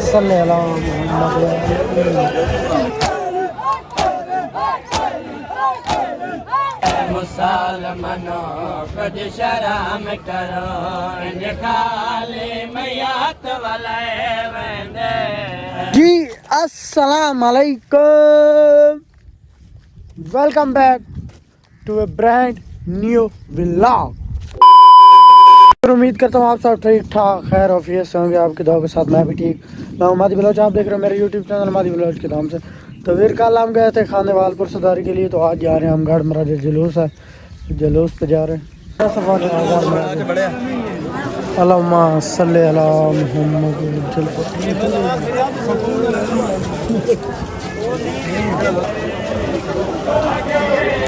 सल्ले अला मुसलमानो कुछ शराम करो खाले मैयात वाले वंदे। जी अस्सलाम वालेकुम, welcome back to a brand new vlog. उम्मीद करता हूँ आप सब ठीक ठाक खैर ऑफियत से होंगे। आपके दुआ के साथ मैं भी ठीक। मैं मादी बलोच, आप देख रहे हो मेरे यूट्यूब चैनल मादी बलोच के नाम से। तो फिर कल हम गए थे खानेवाल पुरसदारी के लिए, तो आज जा रहे हैं हम गढ़ महाराज जुलूस है, जुलूस पे जा रहे हैं। अल्लाहुम्मा सल्ली अला मुहम्मद।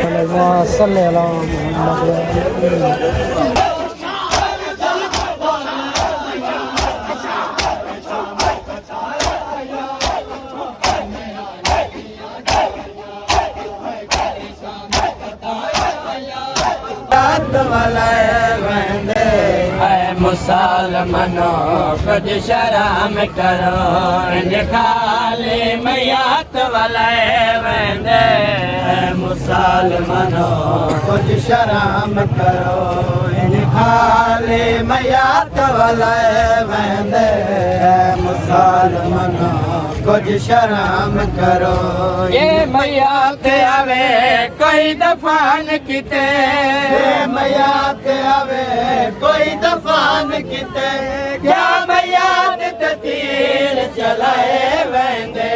अल्लाहुम्मा सल्ली अला मुहम्मद। मुसलमानो कुछ शराम करो खाले मैयात वाले वंदे। मुसलमानो कुछ शराम करो खाले मैयात वाले वंदे। मुसलमानो कुछ शराम करो ये मैयात आवे कोई दफान किते। मैयात आवे कोई दफान किते क्या मैयात तीर चलाए वंदे।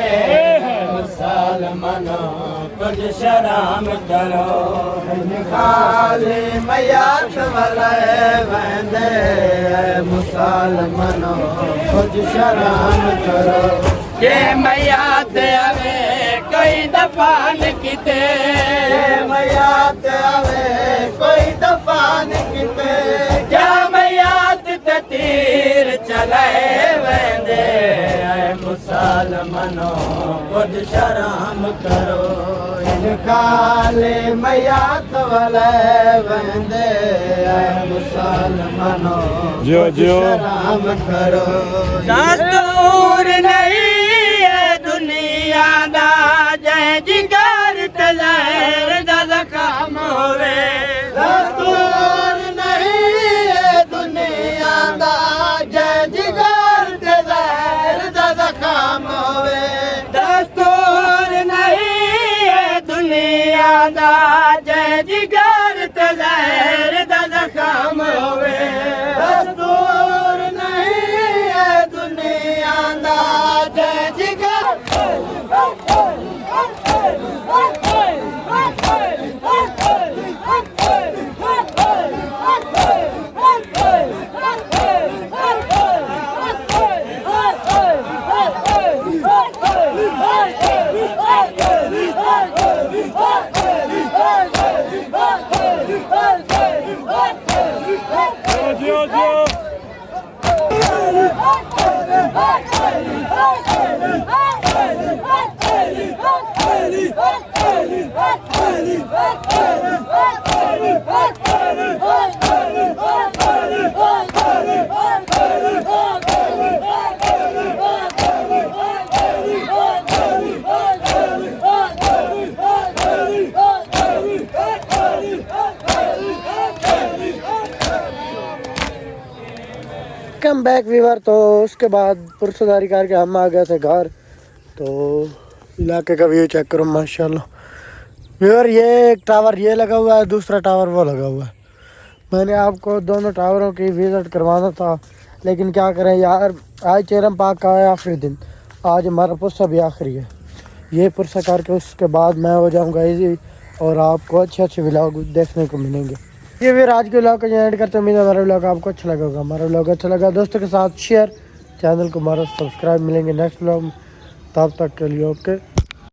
मुसलमानो कुछ शराम करो खाले मैयात वाले वंदे। मुसलमानो कुछ शराम करो ये मैयात आवे कोई दफान किते। मैयात आवे कोई दफान किते क्या मैयात तीर चलाए वंदे। मुसलमानो कुछ शराम करो खाले मैयात वाले वंदे। मुसलमानो जो शराम करो दस्तूर नहीं दुनिया दा जय जिगर तलैर दा काम होवे। दस्तूर नहीं दुनिया दा जय जिगर तलैर दा काम होवे। दस्तूर नहीं दुनिया दा जय जिगर तलैर दा काम होवे। दस्तूर नहीं दुनिया दा जय जिगर कम बैक व्यूअर। तो उसके बाद पुरसदारी करके हम आ गए थे घर। तो इलाके का व्यू चेक करो माशाल्लाह व्यूअर। ये एक टावर ये लगा हुआ है, दूसरा टावर वो लगा हुआ है। मैंने आपको दोनों टावरों की विज़िट करवाना था, लेकिन क्या करें यार, आज चेरम पाक का है आखिरी दिन। आज हमारा पुरसा भी आखिरी है। ये पुरसा करके उसके बाद मैं हो जाऊँगा इजी और आपको अच्छे अच्छे व्लॉग देखने को मिलेंगे। ये फिर आज के व्लॉग को एंड करते उम्मीद है हमारा व्लॉग आपको अच्छा लगा होगा। हमारा व्लॉग अच्छा लगा दोस्तों के साथ शेयर, चैनल को हमारा सब्सक्राइब। मिलेंगे नेक्स्ट व्लॉग में, तब तक के लिए ओके।